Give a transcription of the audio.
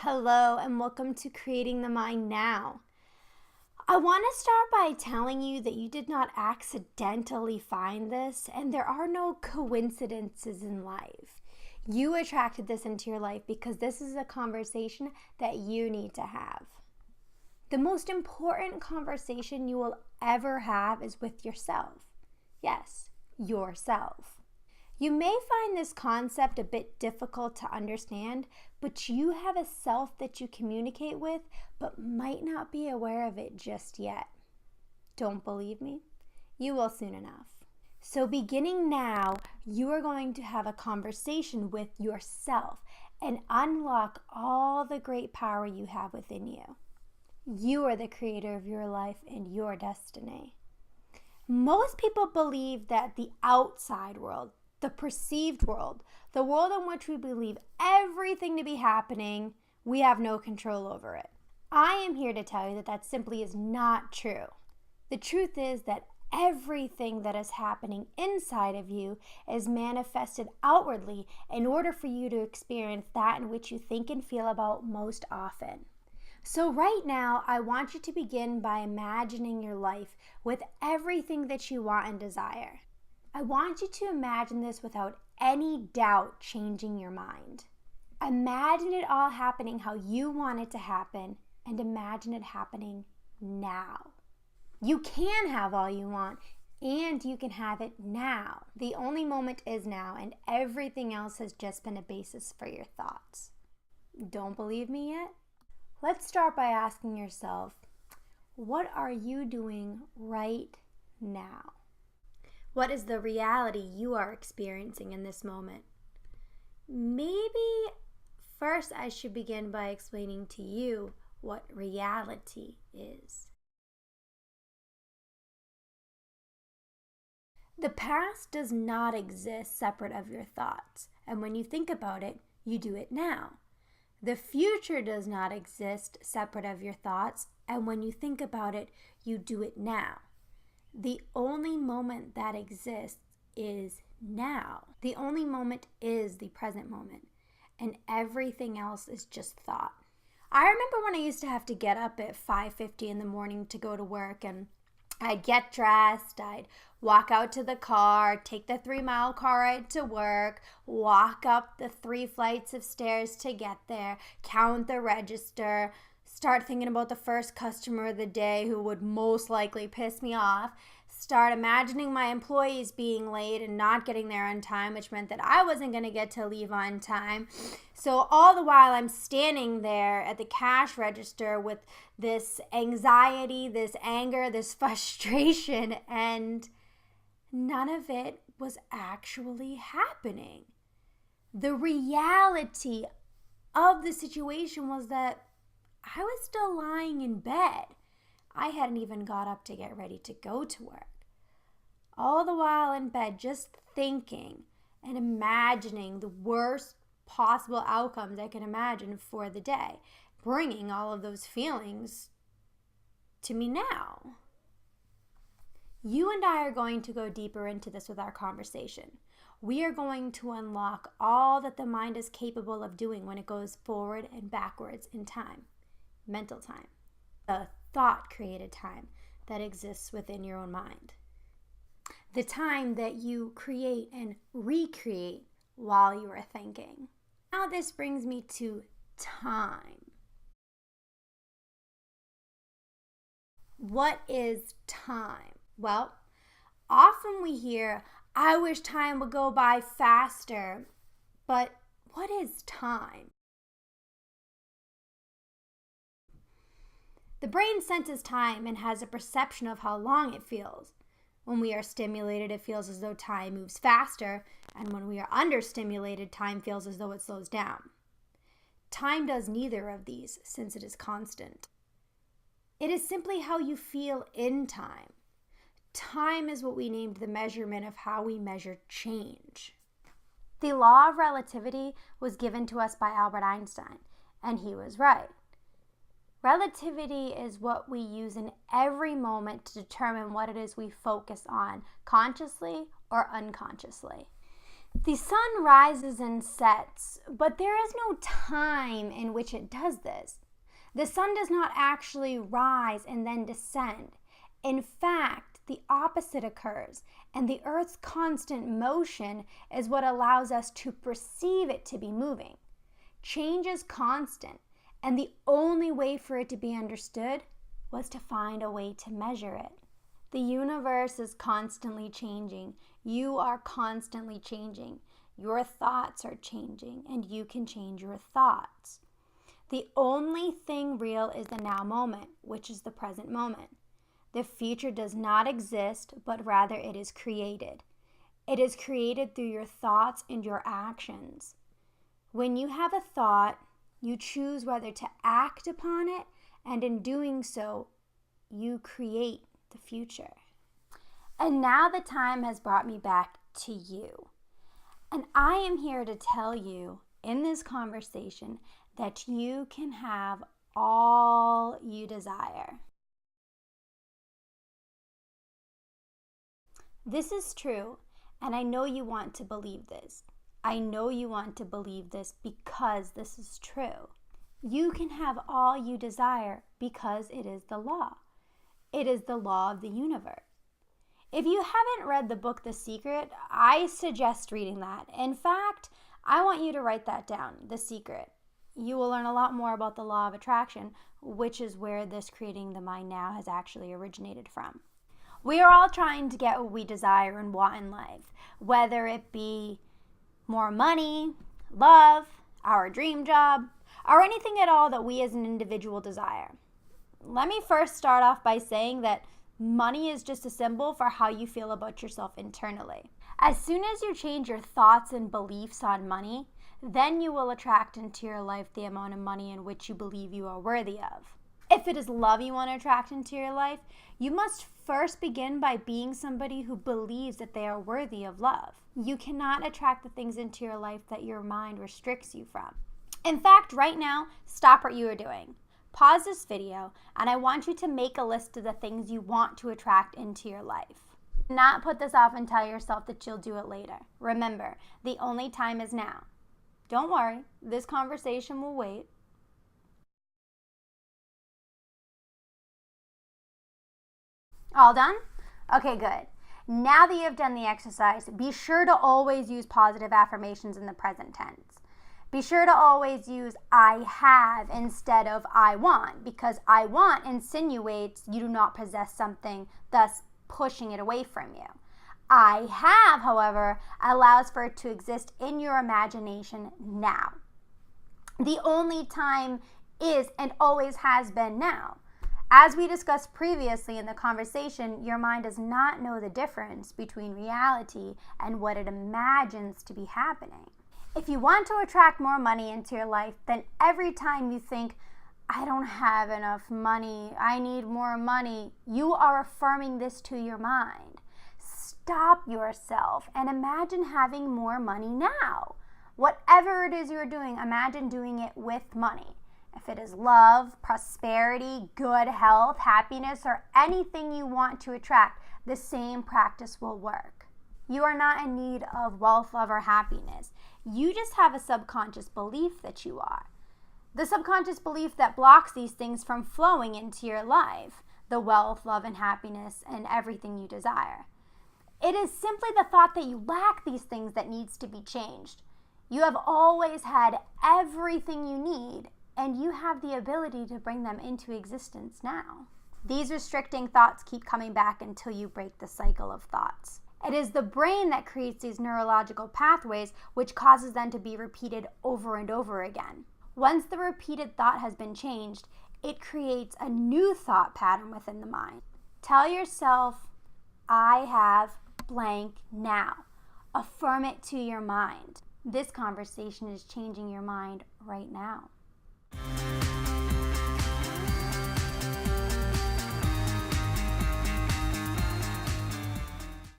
Hello and welcome to Creating the Mind Now. I want to start by telling you that you did not accidentally find this and there are no coincidences in life. You attracted this into your life because this is a conversation that you need to have. The most important conversation you will ever have is with yourself. Yes, yourself. You may find this concept a bit difficult to understand, but you have a self that you communicate with, but might not be aware of it just yet. Don't believe me? You will soon enough. So beginning now, you are going to have a conversation with yourself and unlock all the great power you have within you. You are the creator of your life and your destiny. Most people believe that the outside world, the perceived world, the world in which we believe everything to be happening, we have no control over it. I am here to tell you that that simply is not true. The truth is that everything that is happening inside of you is manifested outwardly in order for you to experience that in which you think and feel about most often. So right now, I want you to begin by imagining your life with everything that you want and desire. I want you to imagine this without any doubt changing your mind. Imagine it all happening how you want it to happen, and imagine it happening now. You can have all you want, and you can have it now. The only moment is now, and everything else has just been a basis for your thoughts. Don't believe me yet? Let's start by asking yourself, what are you doing right now? What is the reality you are experiencing in this moment? Maybe first I should begin by explaining to you what reality is. The past does not exist separate of your thoughts, and when you think about it, you do it now. The future does not exist separate of your thoughts, and when you think about it, you do it now. The only moment that exists is now. The only moment is the present moment, and everything else is just thought. I remember when I used to have to get up at 5:50 in the morning to go to work, and I'd get dressed, I'd walk out to the car, take the 3-mile car ride to work, walk up the 3 flights of stairs to get there, count the register, start thinking about the first customer of the day who would most likely piss me off, start imagining my employees being late and not getting there on time, which meant that I wasn't going to get to leave on time. So all the while I'm standing there at the cash register with this anxiety, this anger, this frustration, and none of it was actually happening. The reality of the situation was that I was still lying in bed. I hadn't even got up to get ready to go to work. All the while in bed, just thinking and imagining the worst possible outcomes I can imagine for the day, bringing all of those feelings to me now. You and I are going to go deeper into this with our conversation. We are going to unlock all that the mind is capable of doing when it goes forward and backwards in time. Mental time, the thought-created time that exists within your own mind. The time that you create and recreate while you are thinking. Now this brings me to time. What is time? Well, often we hear, I wish time would go by faster, but what is time? The brain senses time and has a perception of how long it feels. When we are stimulated, it feels as though time moves faster, and when we are understimulated, time feels as though it slows down. Time does neither of these, since it is constant. It is simply how you feel in time. Time is what we named the measurement of how we measure change. The law of relativity was given to us by Albert Einstein, and he was right. Relativity is what we use in every moment to determine what it is we focus on, consciously or unconsciously. The sun rises and sets, but there is no time in which it does this. The sun does not actually rise and then descend. In fact, the opposite occurs, and the Earth's constant motion is what allows us to perceive it to be moving. Change is constant, and the only way for it to be understood was to find a way to measure it. The universe is constantly changing. You are constantly changing. Your thoughts are changing, and you can change your thoughts. The only thing real is the now moment, which is the present moment. The future does not exist, but rather it is created. It is created through your thoughts and your actions. When you have a thought, you choose whether to act upon it, and in doing so, you create the future. And now the time has brought me back to you. And I am here to tell you in this conversation that you can have all you desire. This is true, and I know you want to believe this. I know you want to believe this because this is true. You can have all you desire because it is the law. It is the law of the universe. If you haven't read the book The Secret, I suggest reading that. In fact, I want you to write that down, The Secret. You will learn a lot more about the law of attraction, which is where this Creating the Mind Now has actually originated from. We are all trying to get what we desire and want in life, whether it be more money, love, our dream job, or anything at all that we as an individual desire. Let me first start off by saying that money is just a symbol for how you feel about yourself internally. As soon as you change your thoughts and beliefs on money, then you will attract into your life the amount of money in which you believe you are worthy of. If it is love you want to attract into your life, you must first begin by being somebody who believes that they are worthy of love. You cannot attract the things into your life that your mind restricts you from. In fact, right now, stop what you are doing. Pause this video, and I want you to make a list of the things you want to attract into your life. Do not put this off and tell yourself that you'll do it later. Remember, the only time is now. Don't worry, this conversation will wait. All done? Okay, good. Now that you have done the exercise, be sure to always use positive affirmations in the present tense. Be sure to always use I have instead of I want, because I want insinuates you do not possess something, thus pushing it away from you. I have, however, allows for it to exist in your imagination now. The only time is and always has been now. As we discussed previously in the conversation, your mind does not know the difference between reality and what it imagines to be happening. If you want to attract more money into your life, then every time you think, I don't have enough money, I need more money, you are affirming this to your mind. Stop yourself and imagine having more money now. Whatever it is you're doing, imagine doing it with money. If it is love, prosperity, good health, happiness, or anything you want to attract, the same practice will work. You are not in need of wealth, love, or happiness. You just have a subconscious belief that you are. The subconscious belief that blocks these things from flowing into your life, the wealth, love, and happiness, and everything you desire. It is simply the thought that you lack these things that needs to be changed. You have always had everything you need, and you have the ability to bring them into existence now. These restricting thoughts keep coming back until you break the cycle of thoughts. It is the brain that creates these neurological pathways, which causes them to be repeated over and over again. Once the repeated thought has been changed, it creates a new thought pattern within the mind. Tell yourself, I have blank now. Affirm it to your mind. This conversation is changing your mind right now.